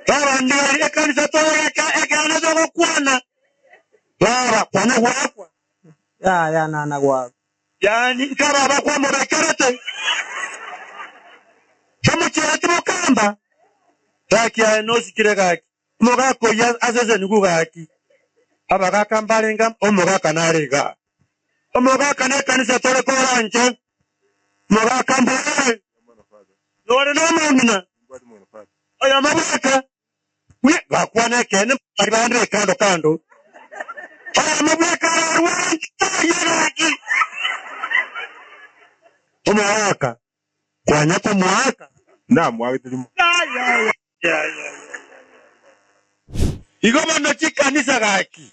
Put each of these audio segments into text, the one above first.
Baba kanisa toa anazo kuana. Baba kwana wako. Ya na wako. Yani kara kwa mora karate. Kama kiratu mukamba. Taki ya nosi kirega. Moga ko ya azeze nugugaki. Abaga kambalenga omoga kanarega. Omoga kanisa toa ko ranje. Moga kambale. Lore no mwana. Aya mabaka. Bakwana kene baribande kando. Aya mabaka waki. Umewaka. Kwa nyata mwaka. Naam, wawitilimu. Ya. Igoma no kanisa gaki.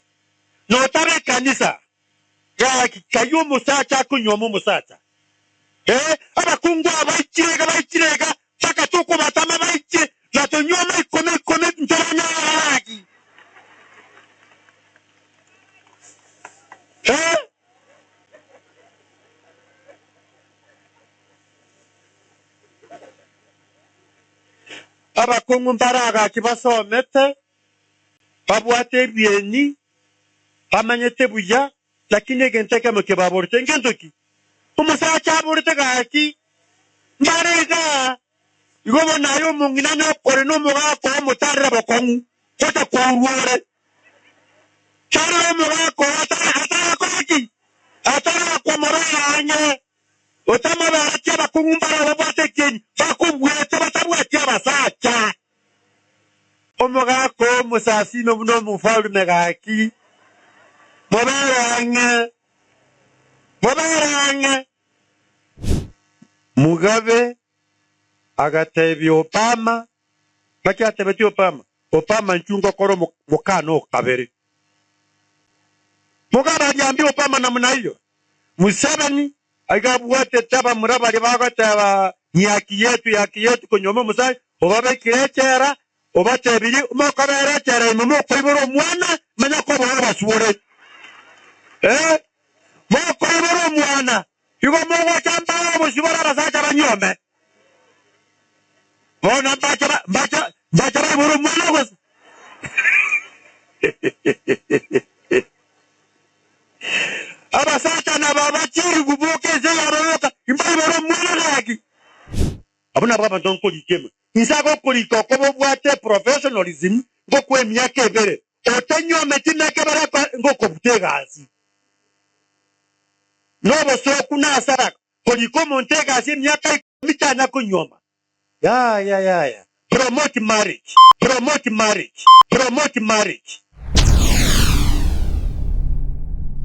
No tare kanisa. Gaki kayu musacha kunyomo musacha. Abakungwa abayichirega saka tuko batama bayichi la tonyoma ikome ntoranya gaki. Abakungu mbaraga kibasomete babwate bieni bamanyete buya lakini genteke mukibaborite ngendoki umusacha aborite gaki mbarega igobo nayo mungina no kore no muga ko mutarra bakongu kota kuruore charo muga ko atara koki atara kwa moraya anye otama baracha bakungu mbaraga babwate keni bakubwete batabwate abasacha omuga ko musasi no mufalume gaki Mubaranga Mugabe agatebi Obama baki atebeti Obama nchungo koro mukano kabere Mugabe ajambi Obama namna hiyo Museveni agabuate taba murabali bagataba yaki yetu konyomo musai obabe kirechera obatebiri mukabere chera mu kwiboro mwana manya ko basubore Moko iboro mwana. Yugo mwana chamba musibora basacha banyome. Bona bacha iboro mwana gosa. Abasacha na baba chiri guboke zeyaroroka. Iboro mwana gaki. Abuna baba donko dikema. Insago koliko kobo bwate professionalism ngoko emyaka ebere. Otenyo metina kebara ngoko butegasi. Nobo so kuna asara koliko montega asi miaka mitana kunyoma ya promote marriage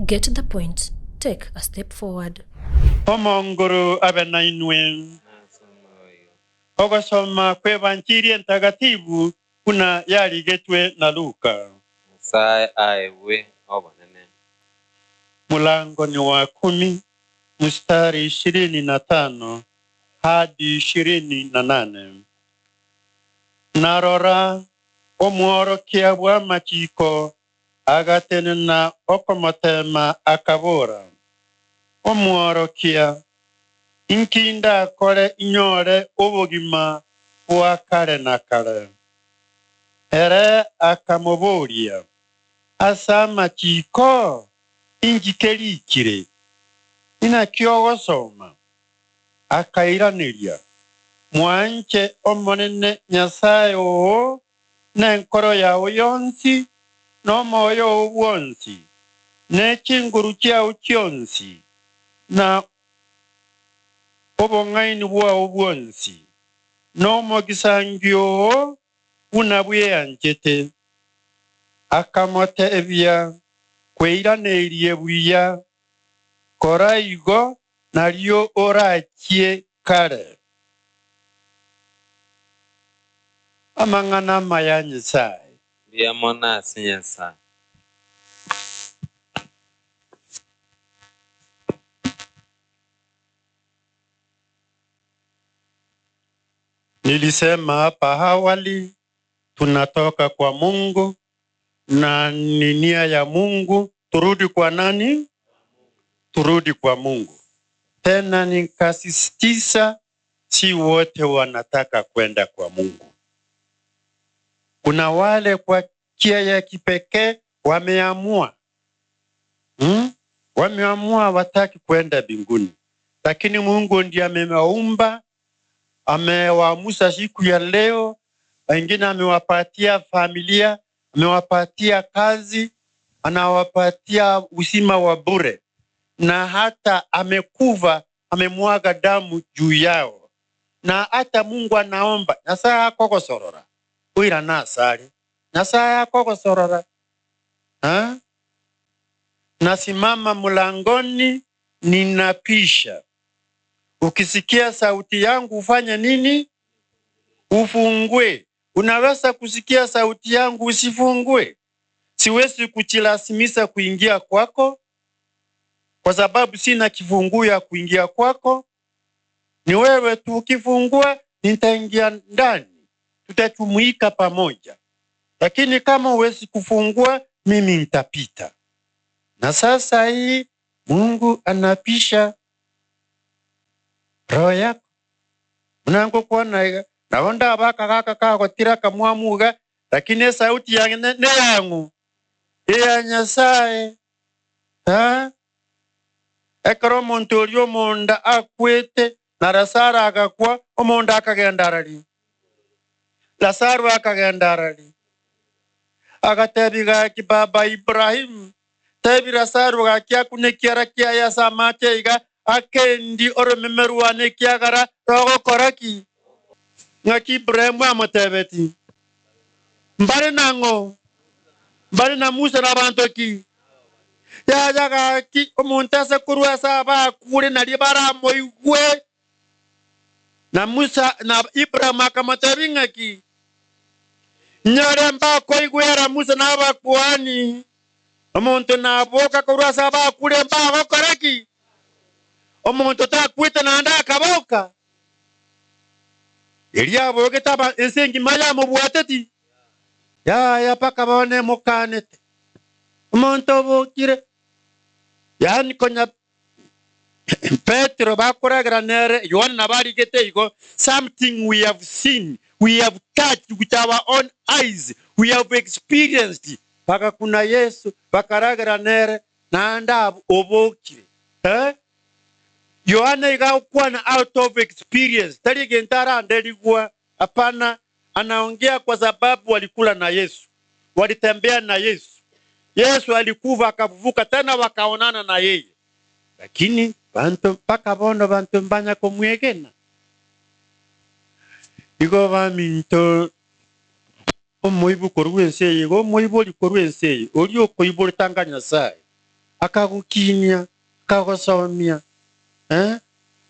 Get the point, take a step forward. Omonguru abenainwe Ogasoma kwe banchiri ntagatifu kuna yali getwe na Luka Sai aiwe obonene Mulango ni wa 10 mstari 25 hadi 28. Narora omworokia bwa machiko agatenena okomotema akabora. Omworokia inkinda kore inyore obogima bwa kare na kare. Ere akamoboria asa machiko injikelikire ina kyogosoma akairaniria mwanche omonene nyasaye o nenkoro yawo yonsi nomoyo obwonsi nechinguru kyao kyonsi na obong'aini bwawo bwonsi nomogisangio buna bweyanchete akamotebya kweiranerie buya koraigo nalio orachie kare amang'ana maya Nyasaye Biamona sinyasa Nilisema hapa awali tunatoka kwa Mungu na ni nia ya Mungu turudi kwa nani? Turudi kwa Mungu. Tena nikasisitiza si wote wanataka kwenda kwa Mungu. Kuna wale kwa njia ya kipekee wameamua wameamua wataki kwenda mbinguni, lakini Mungu ndiye amewaumba, amewaamusha siku ya leo. Wengine amewapatia familia, amewapatia kazi, anawapatia uzima wa bure, na hata amekuva, amemwaga damu juu yao. Na hata Mungu anaomba Nyasaye akogosorora uira nasari Nyasaye akogosorora. Nasimama mlangoni ninapisha, ukisikia sauti yangu ufanye nini? Ufungue. Unaweza kusikia sauti yangu usifungue? Siwezi kujilazimisha kuingia kwako, kwa sababu sina kifunguo ya kuingia kwako. Ni wewe tu. Ukifungua nitaingia ndani, tutachumuika pamoja. Lakini kama huwezi kufungua, mimi nitapita. Na sasa hii Mungu anapisha roho yako. Mnango kuona naonda abaka kaka kako tiraka mwamuga, lakini sauti yangu ne yangu ya Nyasaye. Ekaro montorio monda akwete na Lazaro akakwa, omonda akagendarali. Lazaro akagendarali. Akatebiga kibaba Ibrahim. Tebi Lazaro gakia kunekiara kia ya samate iga akendi oromemeruane kia gara rogo koraki. Ngaki Ibrahim amotebeti. Mbari nango. Mbari na Musa na bantoki. Ya jaga ki omontase kurua saba kure na libara moigwe. Na Musa na Ibrahim akamotebi ngaki. Nyare mba kwa igwera Musa na aba kuani. Omonto na boka kurua saba kure mba gokoraki. Omonto ta kwita na anda kaboka. Elia boge taba ensengi maya mbuateti. Ya paka bone mokanete. Omonto bokire. Yani konya Petro bakora granere Yohana bari gete iko something we have seen, we have touched with our own eyes, we have experienced. Paka kuna Yesu bakara granere na anda obokire. Yohana ikakuwa na out of experience. Tali gentara ndelikuwa hapana, anaongea kwa sababu walikula na Yesu. Walitembea na Yesu. Yesu alikufa akafufuka tena wakaonana na yeye. Lakini bantu paka bono bantu mbanya komwegena. Igo baminto omoibu koruense igo moibo likoruense olio koibo tanga Nyasaye. Akagukinya, akagosomia.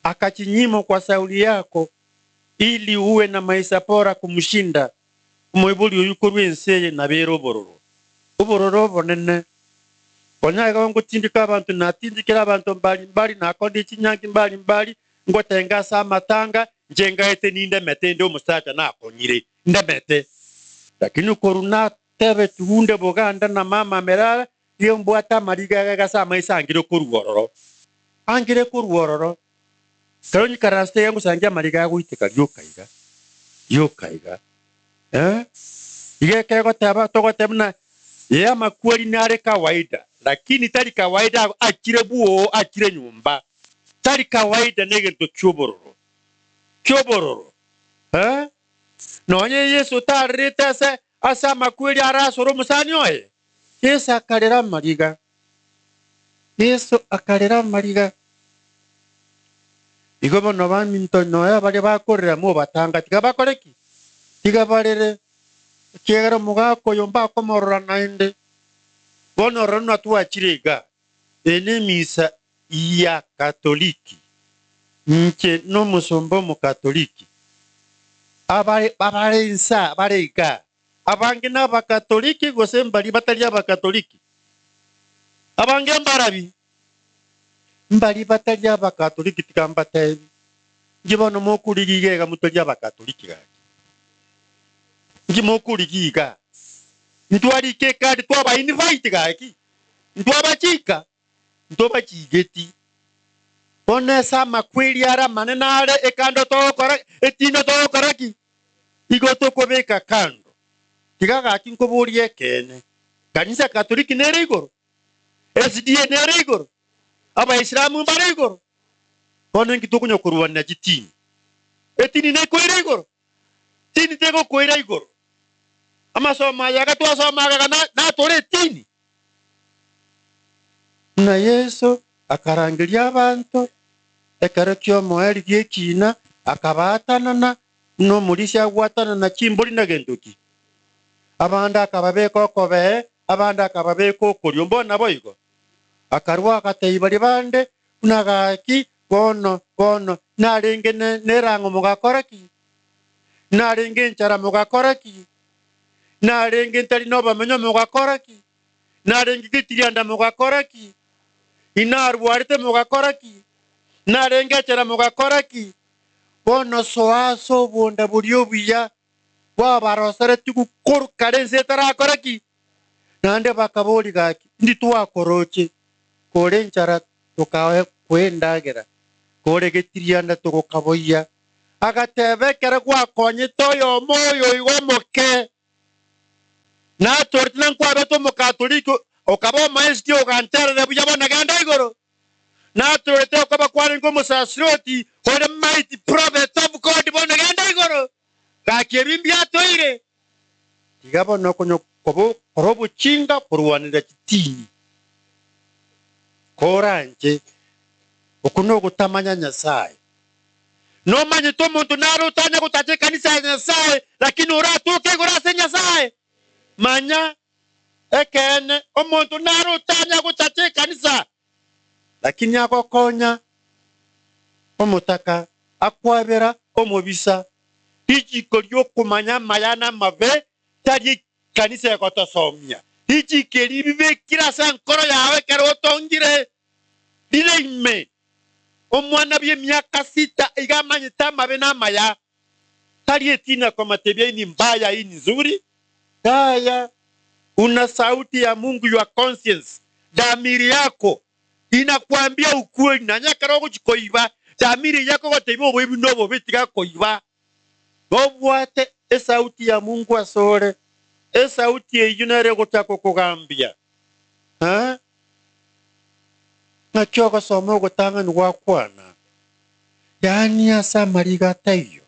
Akachinyimo kwa sauli yako ili uwe na maisha bora kumshinda moibuli uyukoruense na berobororo. Ubororo bonene. Onyaga ngo tindika abantu na tindikira abantu mbali na kondi chinyangi mbali ngo tenga sa matanga njenga ete ninde mete ndo musacha na akonyire ndemete. Lakini koruna tebe tuhunde boganda na mama merara iyo mbwata mariga ga sa maisa angire koruwororo. Angire koruwororo. Karoni karaste yangu sangia mariga guitika yokaiga. Ige kego taba togo temna ya makweli nare kawaida, lakini tali kawaida akire buo akire nyumba. Tali kawaida negento kyobororo. Nonye Yesu tarita se asa makweli arasoro musani oye. Yesu akarera mariga. Igo bono baminto noya bali bakorera mo batanga tiga bakoreki. Tiga barere kiegera mugako yomba komorora nainde. Bono rona tuachirega ene misa ya katoliki. Nche no musombo mu katoliki. Abarensa barega. Abangina ba katoliki gosembali batalia ba katoliki. Abange mbarabi. Mbali batalia ba katoliki tikambate. Ngibono mokurigige ga mutolia ba katoliki ga. Ngimokurigiga. Ntwari ke kadi twaba invite gaki. Ntwaba chika. Ntwaba chigeti. One sama kweli ara manenare ekando to kora etino to koraki. Igoto kobeka kando. tiga gaki nkuburie kene kanisa katoliki nere igoro SDA nere igoro aba islamu bare igoro kono ngitukunyo kurwana jitini etini ne koire igoro tini tego koire igoro ama soma yaga to soma yaga na tore tini na Yesu akarangiria abantu ekerekyo moeri giekina akabatanana no murisha gwatana na chimbori na gendoki abanda akababeka okobe abanda akababeka okorio mbona boigo akarwa akateibari bande unagaki bono narenge nerango mugakoraki narenge nchara mugakoraki narenge ntari no bamenyo mugakoraki narenge gitirianda mugakoraki inarwarite mugakoraki narenge chara mugakoraki bono soaso bonda burio buya wabarosere tukukuru karense tarakoraki nande bakabori gaki ndi twakoroche kore nchara tukawe kwendagera kore getirianda tukukaboya agatebekere gwakonye toyo moyo igomoke na tortina nkwabe to mukatoliko okabo maesti ogantere buya bona ganda igoro na torete okaba kwari ngo musasroti kore mighty prophet of God bona ganda igoro kakebimbi atoire tigabo nokonyo kobo korobu chinga kurwanira kitini koranje okuno gutamanya Nyasaye no manye to muntu naro tanya kutache kanisa ya Nyasaye lakini uratuke gurase Nyasaye manya ekene omuntu naro tanya kutache kanisa lakini akokonya omutaka akwabera omubisa hijiko lyokumanya mayana mave tari kanisa yakotosomya hijike libibe kirasa nkoro yawe kero tongire bile ime omwana bye myaka 6 igamanyita mabe na maya tari etina kwa matebia ni mbaya hii nzuri haya una sauti ya Mungu your conscience damiri yako inakwambia ukweli na nyakaro kuchikoiba damiri yako gotebia obo binobo bitika koiba Gobwate esauti ya Mungu asore esauti eyunere gutako kugambia nachoka somo gutanga ngwakwana yani asa marigata iyo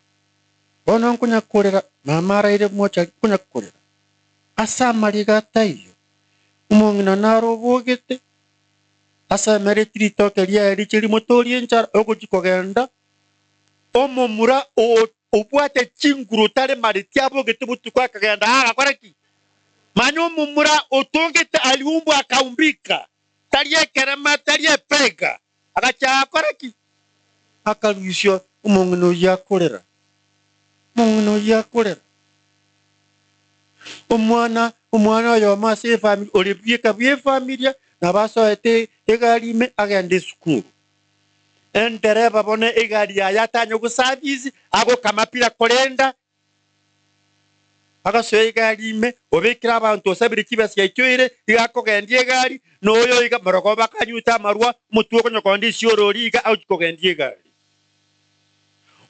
ono kunya kurera mamara ire mocha kunya kurera asa marigata iyo umongina naro bogete asa meretri tokeria erichiri motori enchara okujikogenda omomura obwate chinguru tare maritiabo getubutu kwa kagenda akakoraki manyo mumura otongete aliumbu akaumbika tarie kerema tarie pega akacha akoraki akalusyo umongno yakorera umwana yo mase family olibieka bie familia na baso ete egalime agende skulu endereba bone egari yatanyo gusavizi ago kamapira kolenda agasoye egalime obekira abantu osabire kibasi yaityoire igakogendie egari noyo iga maroko bakanyuta marwa mutuko nyokondi siorori iga au kogendie egari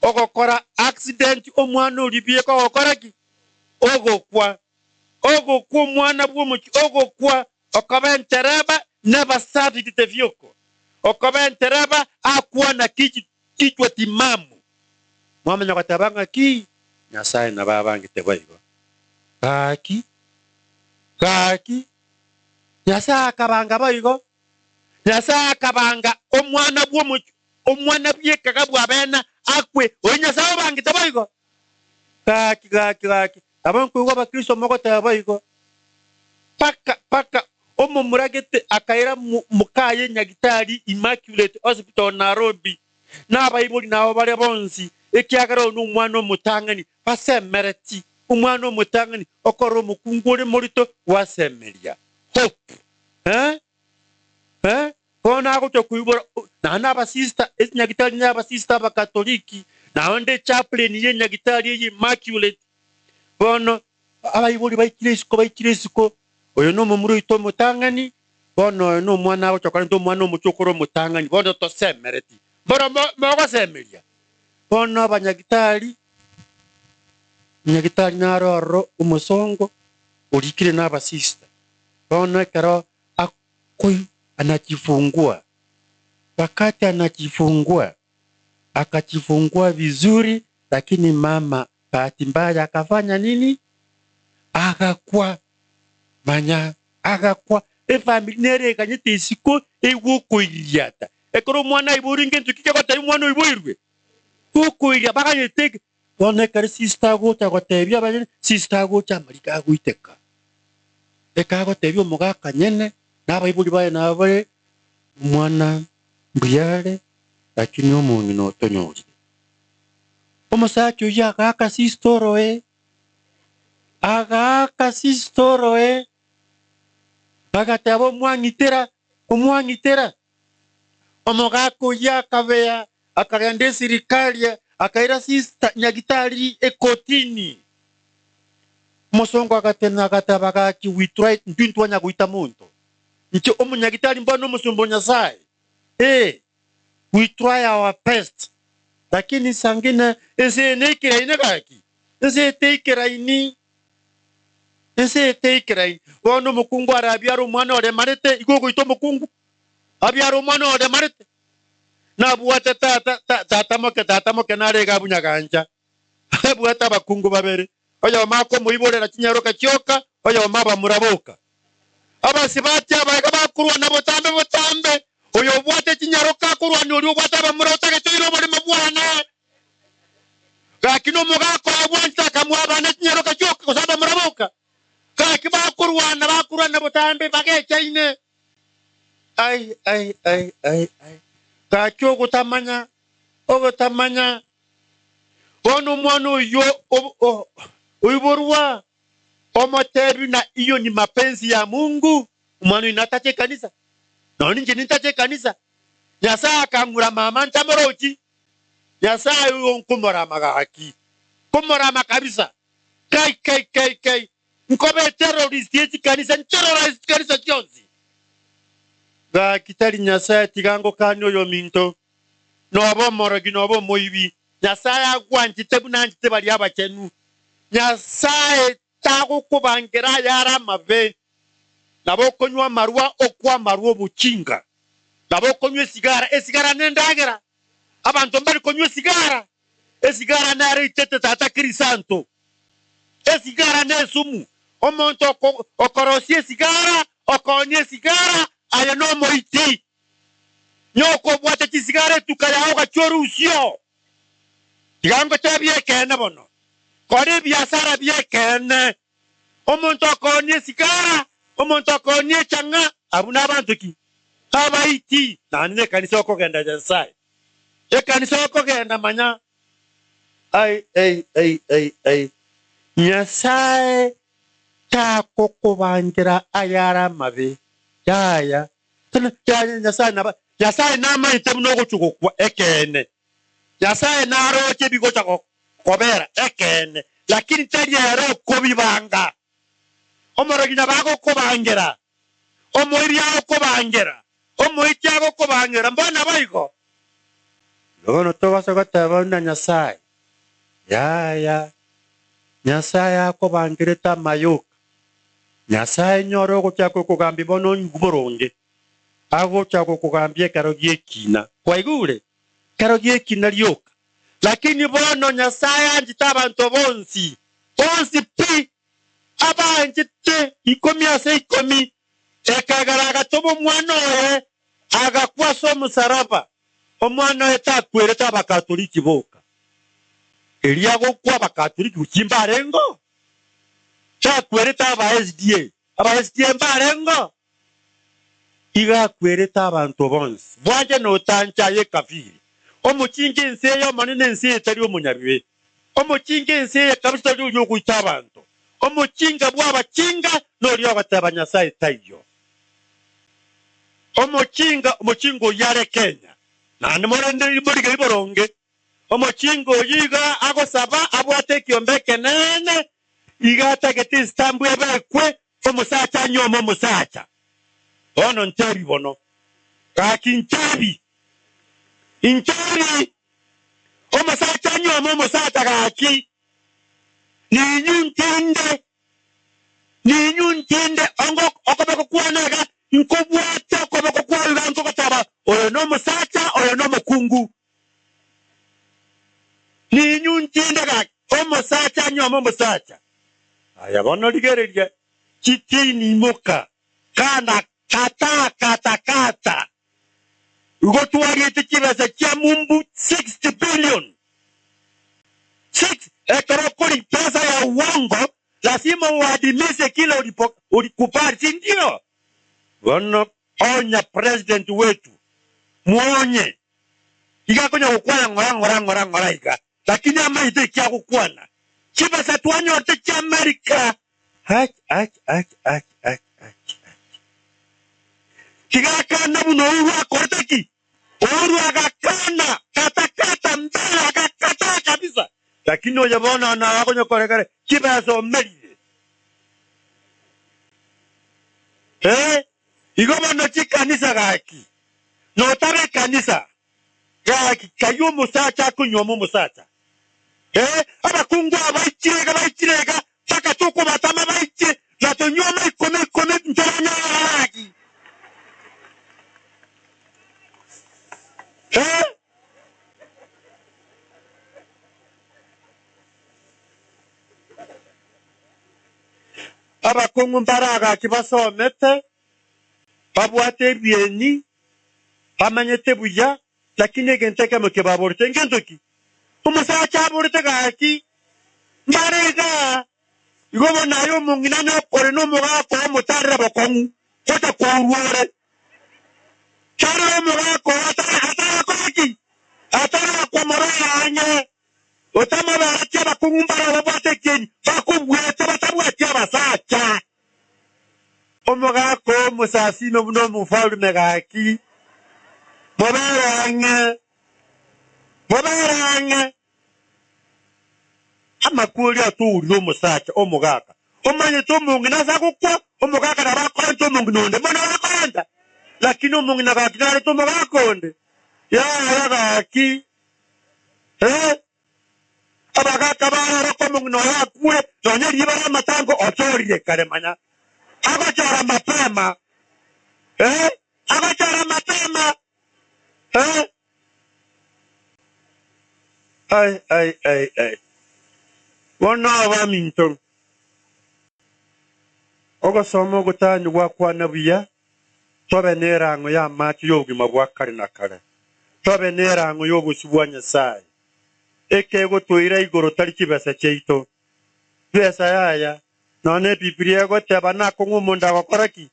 ogokora accident omwana olibieko okoraki ogokwa mwana bwomuki ogokwa okabentereba never saved the vehicle okabentereba akuwa na kichwa timamu mwamenya katabanga ki Nyasaye na babange tebaigo kaki Nyasaye akabanga baigo Nyasaye akabanga omwana bwomuki omwana byekaga bwabena akwe Nyasaye bange tebaigo kaki abantu ngo bakristo moko tebaigo paka omumuragete akaira mukaye nyagitari Immaculate Hospital Nairobi n'abayibuli nabo bari bonsi ekyagara n'umwana omutangani basemereti umwana omutangani okoro mukungure morito wasemeria hope kona ako kuibora na naba sister nyagitari naba sister ba katoliki na onde chaplain ye nyagitari ye Immaculate bono abayibuli baikiresico oyo no mumuru ito mutangani bono no mwana ochokana ndo mwana omuchokoro mutangani bono to semereti bono mogo semeria bono abanyagitari naro umusongo ulikile na basista. Ona karo akoi anajifungua. Wakati anajifungua, akajifungua vizuri, lakini mama bahati mbaya akafanya nini? Akakuwa manya, akakuwa familia kanyete isiko ewuko iliata. Ekoro mwana iburinge ntukike kwa tayi mwana ibuirwe. Kuko ilia baka yeteke. Wana kare sista gota kwa tebia bajene sista gota marika guiteka. Eka kwa tebia mogaka nyene na baibuli baye na bare mwana mbiare lakini omuntu notonyori. Omusacho yakaka sistoro agaka sistoro bagatabo omwangitera omogako yakabea akagende sirikali akaira sista nyagitari ekotini mosongo agatena gatabaka ki withdraw ndintu anya guita muntu nti omunyagitari mbono musumbo nyasaye withdraw our best lakini sangina ese nekira ina gaki ese tekira ini wono mukungu arabyaro mwana ore marete igogo ito mukungu abyaro mwana ore marete na buwata tata moke narega bunyaganja buwata bakungu babere oya mako muiborera kinyaroka kyoka oya maba muraboka abasibati abaga bakurwa na botambe oyo bwate kinyaroka kurwa ni uri bwata bamurota gatoiro muri mabwana kakino mugako abwanta kamwabana kinyaroka kyoka kusaba muraboka kaki bakurwa na botambe bagechaine ai kaki ogutamanya ono mwana yo uiborwa omotebi na iyo ni mapenzi ya Mungu mwana inatache kanisa na nje nitache kanisa nyasa akangura mama ntamoroji nyasa yonkumora magaki kumora makabisa kai nkobe terrorist yeti kanisa terrorist kanisa kyozi ga kitali nyasa tigango kanyo yo minto no abo morogi no abo moibi nyasa agwanti tebunanti tebali abachenu nyasa tago kubangera yara mave nabo konywa marwa okwa marwa buchinga nabo konywa sigara nendagera abantu mbali konywa sigara nare itete tata krisanto sigara nesumu omonto okorosie sigara okonye sigara aya no moiti nyoko bwate sigara tukaya ogachoru usio yango tabie kene bono kore biasara bie kene omonto okonye sigara omonto okonye changa abuna abantu ki abaiti nane kanisa okogenda jasai kanisa okogenda manya ai nyasaye tako kubangira ayara mabe yaya tana nyasaye na maite mnogo chukukwa ekene nyasaye na roche bigo chako kobera ekene lakini tari yaro kobibanga omorogina bago kubangira omoiria kubangira omoitia kubangira mbona baiko lono to basa gatabana nyasaye yaya nyasaye akubangira tamayuka nyasaye nyoro gochako kugambi bono nguboronge ago chako kugambie karogie kina kwa igure karogie kina lyoka lakini bono nyasaye anjita abantu bonsi pi abanjite ikomi ase ikomi ekagaraga tobo mwana oye agakuwa so musaraba omwana oye takwere tabakatoliki boka eliago kwa bakatoliki ukimba rengo takwere aba SDA mbarengo iga kwere abantu bonse bwaje no tancha ye kafiri omukinge nse yo manene nse etari omunyabiwe omukinge nse kabisa lyo kuita abantu omukinga bwabakinga no lyo batabanya sai tayo omukingo yare Kenya nande morende libori liboronge omukingo yiga agosaba abwate kyombeke nene igata geti stambu ebekwe omusacha nyomo omusacha ono ntabi bono kaki ntabi omusacha nyomo omusacha kaki ni nkobwata koba kokwalira nkokotaba oyo n'omusaacha oyo n'omukungu ninyuntindaga omusaacha nyoma omusaacha aya bono ligereria kitini moka kana kata ugo tuwariete kibasa kia mumbu 60 billion 6 ekorokori pesa ya uongo lazima uadimise kile ulikupari sindio bono onya president wetu muonye ikakonya kukwala ngora ika lakini ama ite kia kukwana kibasa tuwanyote kia Amerika kigakana muno uwa akorteki oru agakana kata mbele agakata kabisa lakini ojabona na wakonyo korekare kibasa omeli igobano chikanisa gaki no tabe kanisa gaki kayo musacha kunyomo musacha abakungu abayichirega paka tuko batama bayichi na tonyoma ikome ntolanya gaki abakungu mbaraga kibasomete babwate bieni bamanyete buya lakini genteke muke baborte ngendoki umusacha aborte gaki mbarega igobo nayo mungina no kore no muga ko mutarra bakongu kota ko ruore charo muga ko ata ko ki ata ko moranya otama ba tia bakungu mbara babwate keni bakubwete batabwate abasacha omuga ko musasi no buno mufalume gaki Mobaranga amakuri aturi omusacha omugaka omanye to mungina zakukwa omugaka na bakonto munginonde mona bakonda lakini omungina gakira to mugakonde ya gaki abagaka bara ko mungino yakwe tonye riba matango otorire karemanya agachara mapema agachara mapema ai wana abaminto ogo somo gutanyu gwakwa nabiya tobe nerango ya mati yogi mabwakari nakare tobe nerango yobusubwa Nyasaye ekego toira igoro tari kibesa cheito besa yaya none Biblia goteba nako ngumunda bakoraki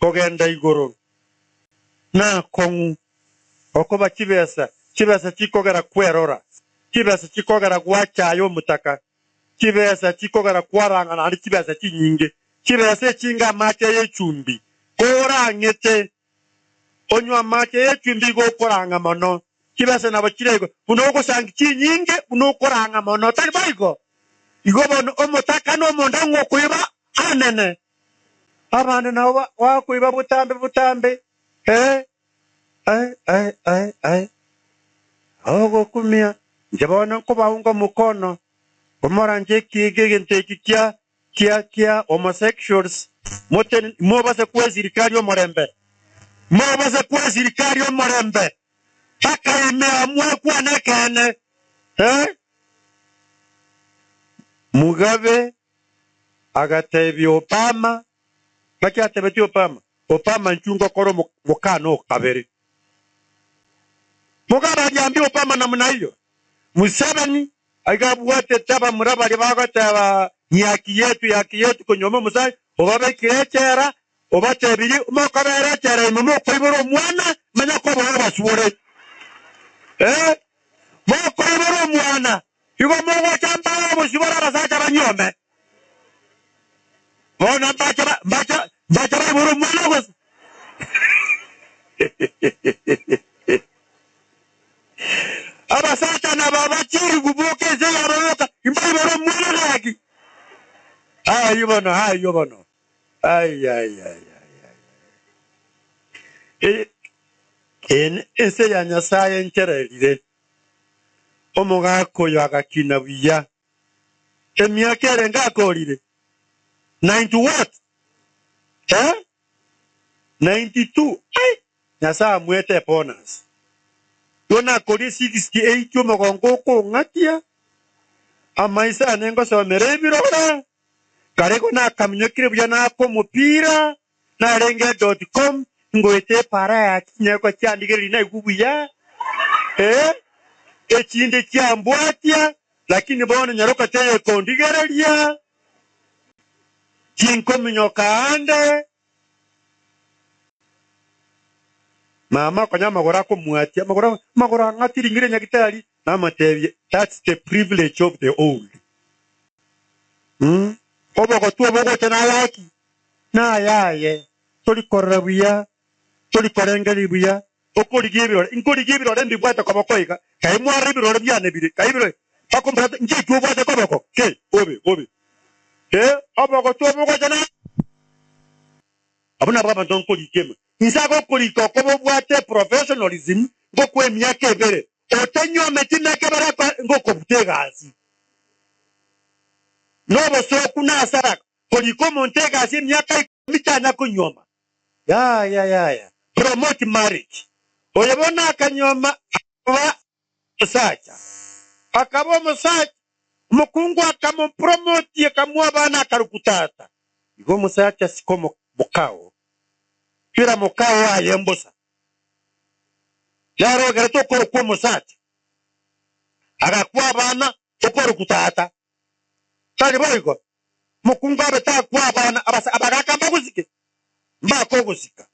kogenda igoro na kongu okoba kibesa chikogera kwerora kibesa chikogera gwachayo mutaka kibesa chikogera kwaranga na kibesa chinyinge kibesa chinga mate yechumbi korangete onywa mate yechumbi go koranga mono kibesa na bakirego bunoko sangi chinyinge bunokoranga mono tari baigo igobo omutaka no monda ngokuiba anene abane na wa kuiba butambe ai ogo kumia njabona ko baunga mukono omoranje kigegente kia homosexuals moten mo base kwa zirikari omorembe taka ime amwe kwa nekene Mugabe agatebi Obama baki atebeti Obama nchungo koro mukano kabere Mugabe aliambi Obama namna hiyo Museveni agabuwate taba murabali bagataba yaki yetu kunyoma musai obabe kirechera obatebiri umokabera chera imumo kwiboro mwana manya ko basubore kwiboro mwana yugo mogo chamba musibora basacha banyome bona bacha iboro mwana gose abasacha na baba chiri guboke zeyaroka imbiboro mwana lagi ayo ay en ese ya Nyasaye nchererire omugako yakakina biya emyaka erenga akorire 90 what 92 ai nyasa mwete bonus yona kodi 68 yo magongo ko ngatia amaisa anengo so merebirora kareko na kamnyokire bujana ko mupira na renge.com ngoite para ya kinyeko cyandikira na igubuya ekinde kyambwatia lakini bona nyaroka teye kondigereria kinko minyoka ande mama konya magora ko mwatia magora ngatiri ngire nyakitali na matebye. That's the privilege of the old. Obo ko tuo bogo tena yaki na yaye toli korabuya toli korengeli buya okoli gibiro inkoli gibiro ndi bwata ko bokoika kai mwari biro byane bire kai biro pakomba nje tuo bwata ko boko ke obe obo ko tuo bogo tena abuna baba don koli kema insako koli ko bwate professionalism ngoko emyaka ebere otenyo metina ke bara ngoko butegasi nobo so kuna asara koli ko montegasi emyaka mitana kunyoma ya promote marriage oyabona akanyoma wa sacha akabo musacha mukungu akamupromote akamwa bana akarukutata igo musacha sikomo bukao pira mukao ayembosa yaro gato ko musacha akakwa bana okorukutata tali boyiko mukungu abeta kwa bana abagaka mbaguzike mbako gusika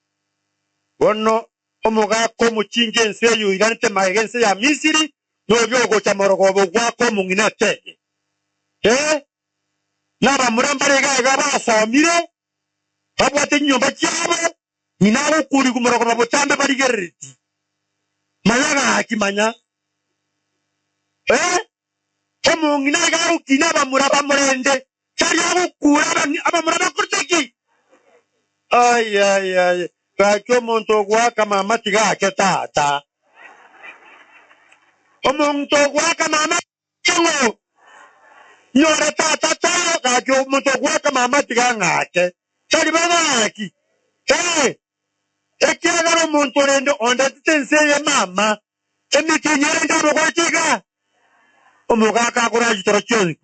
wono omuga ko muchinge nse yuirante magense ya Misiri no byogo cha morogobo gwako mungina tege naba murambare ga basomire babwate nyomba cyabo ninawo kuri ku morogobo botambe barigereti mayaga akimanya omungina ga ukina bamuraba murende cyari gukura abamuraba kurteki ay kakyo monto gwaka mama tiga ketata omonto gwaka mama chongo nyore tata tayo kakyo monto gwaka mama tiga ngate tali banaki ekira monto rendo onda tense ye mama emiti nyere ndo ko tiga omoga ka kuraji torochon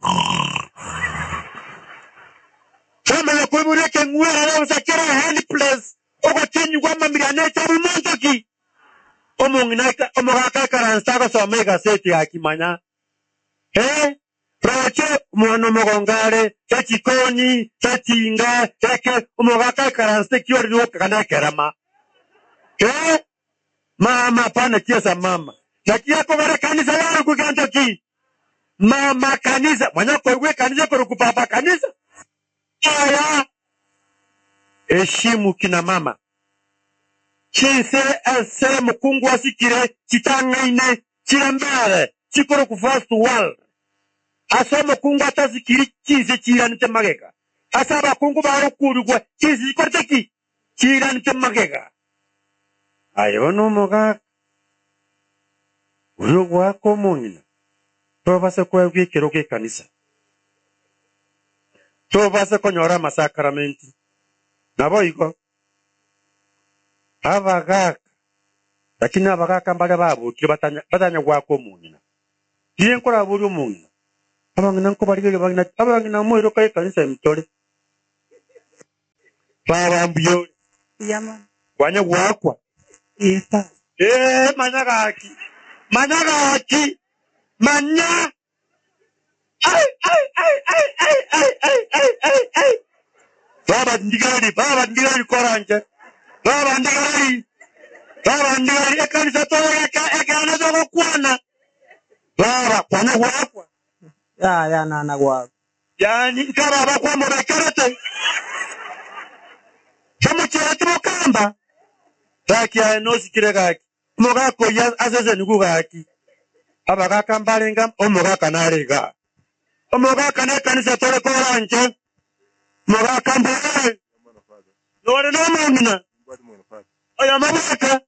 kama ya kwebure ke ngwera na usakira helpless ogo tinyu kwa mamiriane tabu montoki omonginaka omogaka karanstaka so mega seti akimanya proche mwana mogongare chikoni chatinga chake omogaka karanste kiori woka kana kerama mama pana kiesa mama nakia ko gara kanisa yaro kugantoki mama kanisa mwana kwa kanisa kwa kupapa kanisa aya heshimu kina mama chinse ase mukungu asikire chitangaine chirambare chikoro ku first world asa mukungu atazikiri chinse chiranite magega asa bakungu barukurugwa chinse korteki chiranite magega ayo no moga uyo gwako mungina tobase kwa gwikero ke kanisa tobase konyora masakramenti nabo iko abagaka lakini abagaka mbale babo batanya gwako mungina diye nkora buri mungina abangina nko barige abangina moiro kai kanisa mitore baba mbiyo Yama. kwanya gwakwa Ita. manyagaki manya ai baba ndigari koranje baba ndigari ekanisa toya ekana dogo kwana baba kwana gwakwa Ya nana gwako. yani nkaba kwa mo bakarate kama cyatimo kamba taki ya no sikirega moga ko ya azeze nugugaki abaga kambarenga omoga kanarega omoga kana kanisa tole koranje moga kambare nore no mungina aya mabaka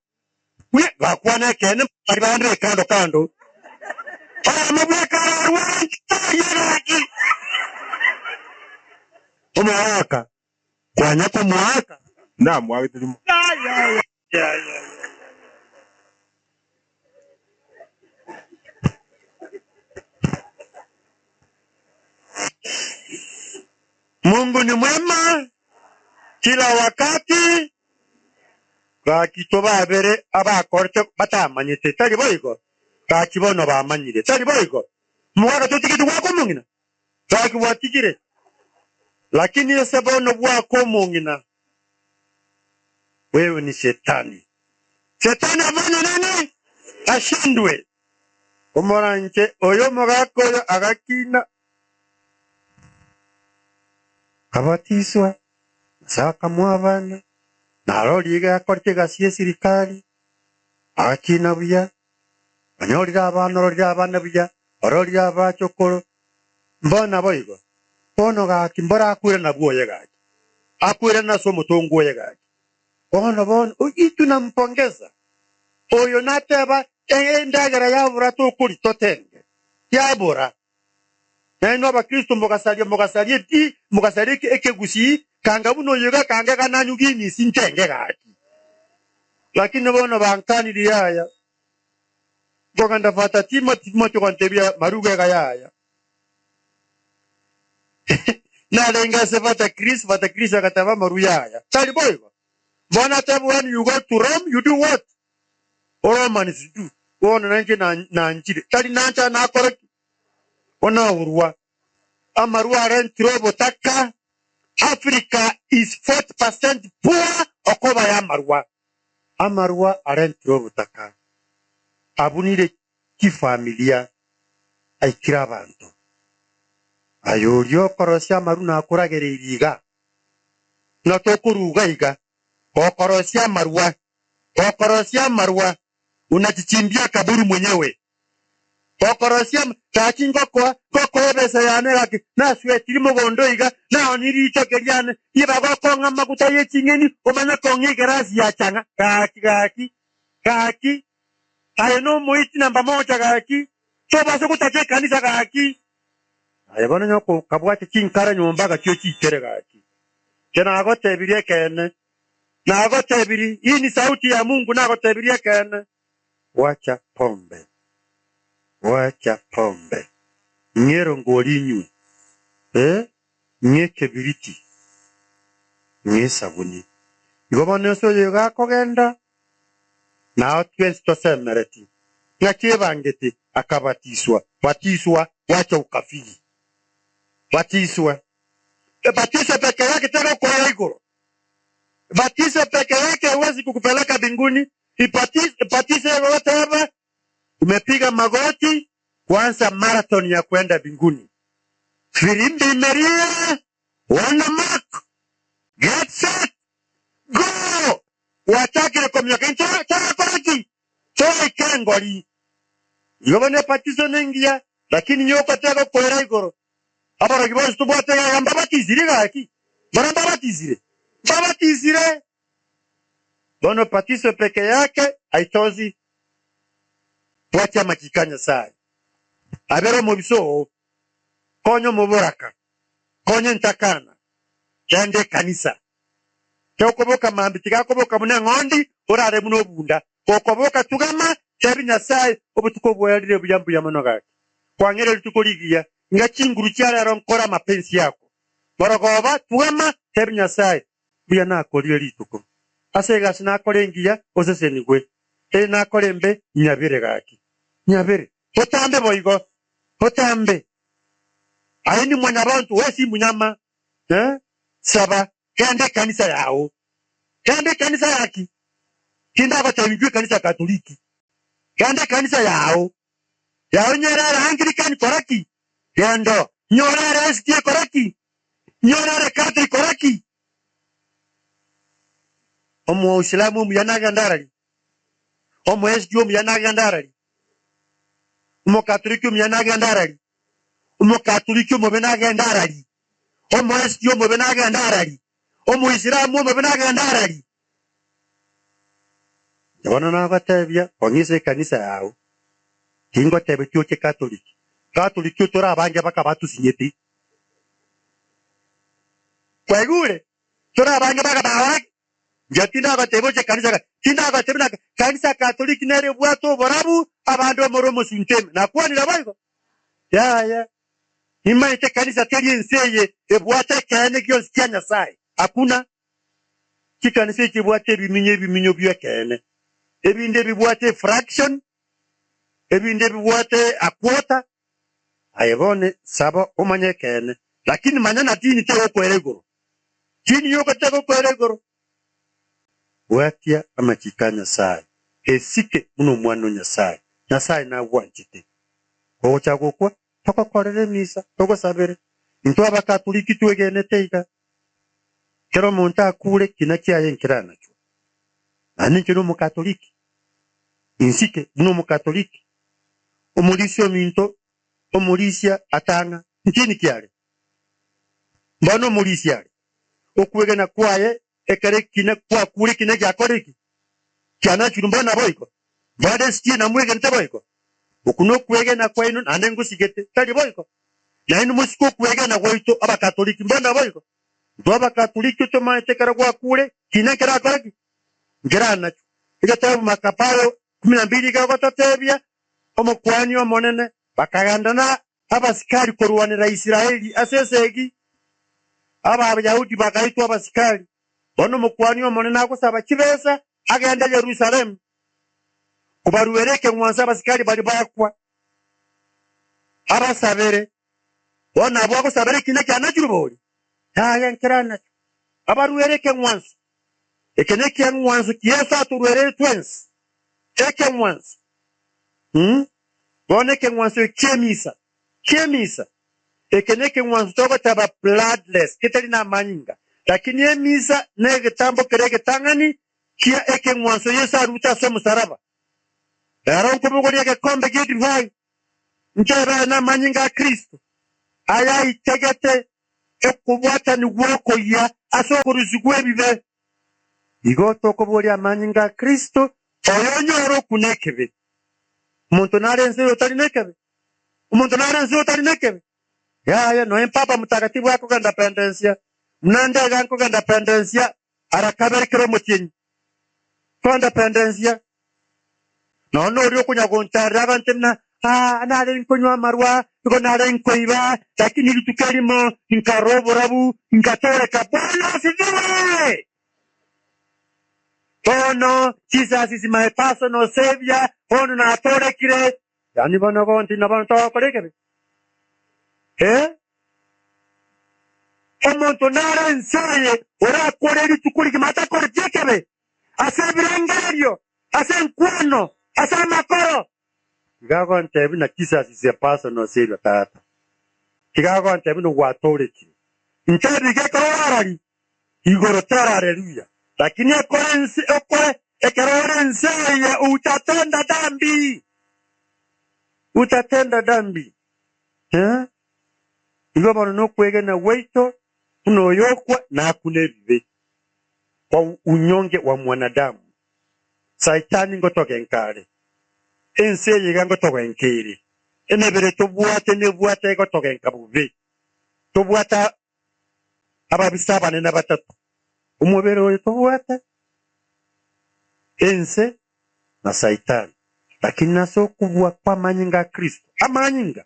we bakwana kene baribandre kando aya mabaka ruwanki omwaka kwanya ko mwaka Naam, wagitulimo. Ya. Mungu ni mwema kila wakati. Bakito babere abakorte batamanyite tari boyiko. Bakibono bamanyire tari boyiko. Mwaka tutikiti wako mungina. Baki watikire. Lakini yose bono wako mungina. Wewe ni shetani. Shetani afanye nini? Ashindwe. Umuranche oyo mugako agakina. Kabatiswa. Saka mwabana. Naroriga akorte gasiye sirikali. Agakina buya. Banyorira abana buya. Ororira abachokoro. Mbona boigo. Bono gaki mbora akwire na buoye gaki. Akwire na somo tongoye gaki. Bono itu nampongeza. Oyo nateba endagara yabura to kuri totenge. Yabura. Neno abakristo mugasalie ekegusi kanga buno yoga kanga kananyugi ni sintenge gaki. Lakini bono bankani yaya. Boganda fata Timothy kontebia maruga ga yaya. Na lenga se fata Chris akataba maruyaya. Tali boygo. Bona tabu when you go to Rome, you do what? Romans do. Bona nanke na njire. Tali nancha na koreki. Ona urwa. Amarua rentrobo taka. Africa is 40% poor okoba ya marua. Amarua rentrobo taka. Abunire kifamilia aikira abantu. Ayorio korosia maruna akuragere iriga. Natokuruga iga. Okorosia marua. Unachichimbia kaburi mwenyewe. Okorosia kachingo kwa besa yane laki. Na swetiri mogondo iga. Na oniri ichokeriane. Iba konga makuta ye chingeni. Omana kongi gerasi ya changa. Kaki. Ayeno moiti namba moja gaki. Soba kutache kanisa gaki. Ayabona nyoko kabwate chinkara nyomba ga chochi tere gaki. Tena agotebirie kene. Na agotebiri, hii ni sauti ya Mungu na agotebirie kene. Wacha pombe. Ngero ngoli nywe. Nye kebiriti. Nye sabuni. Igobone so yoga kogenda. Na otwensi tosemereti. Ngache bangeti akabatiswa. Batiswa wacha ukafiri. Batiswa. Batiswa peke yake tena kwa igoro. Batiswa peke yake huwezi kukupeleka mbinguni. Ibatise whatever. Umepiga magoti kuanza marathon ya kwenda mbinguni. Firimbi imelia. Wana mark. Get set. Go. Watakire komyoke. Chara koraki. Chora ikengori. Yobane batizo nengia. Lakini nyoko tego kwa igoro. Abara kibosi tubote ya mbabatizire gaki. Mbabatizire. Bono patiso peke yake haitozi. Wacha makikanya sai. Abero mobiso. Konyo muburaka. Konyo ntakana. Kende kanisa. Kokoboka mambitika koboka mune ngondi orare muno bunda. Kokoboka tugama chabi nyasai obutuko bwalire buyambu ya monogaki. Kwangere lutukoligia ngachinguru cyara ronkora mapenzi yako. Baragoba tugama chabi nyasai buya nakoliye lituko. Asega sinakolengia osesenigwe. Nakolembe nyabire gaki. Nyabire. Hotambe boigo. Hotambe. Aini mwanyabantu wesi munyama. Saba. Kende kanisa yao. Kende kanisa yaki. Kinda batabijwe kanisa Katoliki. Kende kanisa yao. Yao nyerere Anglican koraki. Yendo. Nyorere SDA koraki. Nyorere Catholic koraki. Omo Islamu muyanaga ndarali. Omo SDA muyanaga ndarali. Omo Catholic muyanaga ndarali. Omo Catholic mubenaga ndarali. Omo SDA mubenaga ndarali. Omo Islamu mubenaga ndarali. Yabona nabatebya ongise kanisa yao. Kingo tebe cyoke Catholic. Catholic tora abanje bakabatu sinyeti. Kwegure tora abanje bakabawaki. Jatina agateboje kanisa kinda agatebna kanisa Katoliki nere bwato borabu abando moromo sunteme na kwa nilabaiko ya Ima ite kanisa teri enseye ebwate kene kyo sianya sai akuna kikanisa kibwate biminyo bya kene ebinde bibwate fraction ebinde bibwate a quarter ayebone sabo umanye kene lakini manyana dini te ko eregoro dini yoko te ko eregoro watia amakikanya sai esike muno mwano nyasai nyasai na wanjite ko chagokwa toko korere misa toko sabere into abakatoliki twegene teiga kero monta akure kinakia yenkirana cyo ani kero mu katoliki insike muno mu katoliki omulisio minto omulisia atanga ntini kyale mbano mulisia okwegena kwaye ekare kina kwa kure kina jakoreki kyana churumbana boyiko bade stie na mwegene taboyiko okuno kwegena kwa ino anengo sigete tali boyiko na ino musiko kwegena goito abakatoliki mbona boyiko ndo abakatoliki to maetekara kwa kure kina kera koreki ngerana igatabu makapayo 12 gagotatebya omukwani omonene bakagandana abasikali korwanira Isiraeli asesegi Abayahudi bakaitwa abasikali bono mukwani omonene akusaba kibesa agenda Yerusalemu kubaruwereke mwanza abasikali bali bakwa abasabere bona abo akusabere kine cyana kirubori yankirana abaruwereke mwanza ekene kyan mwanza kiyesa turuwerere twins eke mwanza boneke mwanza chemisa ekeneke mwanza toko taba bloodless kitali na manyinga lakini emisa nege tambo kereke tangani kia eke mwanza yesa ruta so musaraba Aaron kubugo yake kombe gidi vai njera na manyinga Kristo aya itegete ekubwata ni woko ya asoko ruzugwe bibe igoto kubugo manyinga Kristo oyonyoro kunekebe umuntu narenze utarinekebe ya no empapa mtakatifu wako kanda pendensia mnanda ganko kanda pendensia arakabere kero mutinyi kanda pendensia no rio kunya kontara bantemna anale nkonywa marwa ko nale nkoiba lakini litukalimo nkarobo rabu nkatore kabala sidiwe Ono Jesus is my personal savior ono na atore kire yani bono gonti na bono to koreke omuntu nara nsaye ora koreri tukuri kimata korjekebe ase birengerio ase nkwano ase makoro kigago ntebi na Jesus is a personal savior tata kigago ntebi no watore ki ntebi ke korari igoro tara haleluya lakini okore ekerorense ya utatenda dambi Igo no kwege na weito unoyokwa na kunebibe kwa unyonge wa mwanadamu saitani ngotoke nkare ense yiga ngotoke nkiri enebere tobuate nebuate ngotoke nkabube tobuata ababisaba ne nabatatu umubere oyo tobuate ense na saitani lakini naso kubwa kwa manyinga Kristo amanyinga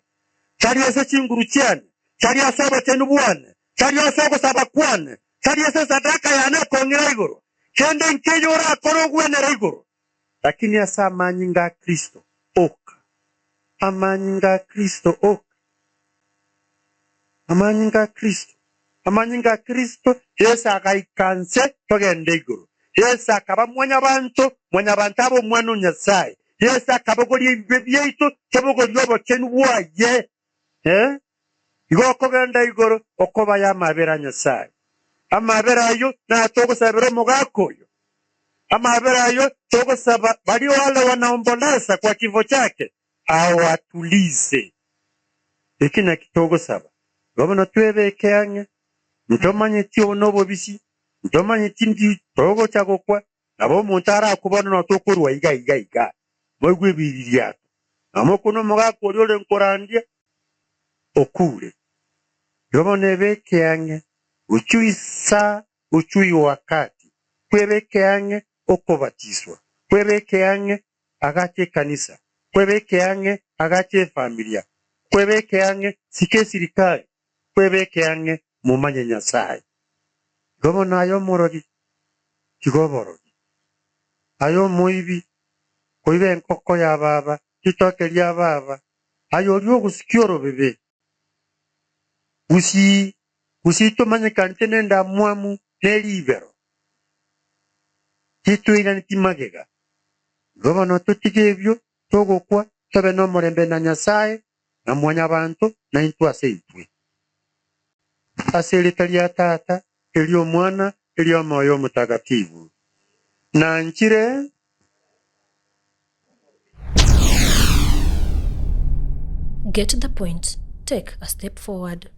chali ese chinguru cyane chali asaba cyane bwane chali asaba saba kwane chali ese sadaka yana kongera igoro kende nkeyora korogwe na igoro lakini asa manyinga Kristo oka amanyinga Kristo oka amanyinga Kristo yesa akaikanse togende igoro yesa akaba mwanya bantu abo mwanu nyasaye yesa akabogoli ibyeito tobogoli obokenu waye Igoko ganda igoro okoba ya mabera nyasaye amabera yo na togo sabero mugakoyo amabera yo togo saba bali wale wanaomboleza kwa kifo chake awatulize ikina kitogo saba gobona twebekeanye ntomanye tio nobo bisi ntomanye tindi togo chako kwa nabo muntara akubona no tokorwa iga mogwe biriya amokuno mugakoyo le nkorandia okure Gobone bekeanye uchui wakati kwebekeange okubatiswa, kwebekeange agache kanisa, kwebekeange agache familia, kwebekeange sike sirikali, kwebekeange mumanye Nyasaye. Gobono ayo morogi, kigoborogi. Ayo muibi, koibe enkoko ya baba, kitoke lya baba, ayo lyo gusikioro bebe. Usito manye kanite nenda mwamu nelibero. Kitu ila nitimagega. Gobono tutikebyo, togo kwa, tobe no morembe na Nyasaye, na mwanya bantu, na intu ase itwe. Ase litalia tata, elio mwana, elio moyo mutagatifu. Na nchire, Get the point. Take a step forward.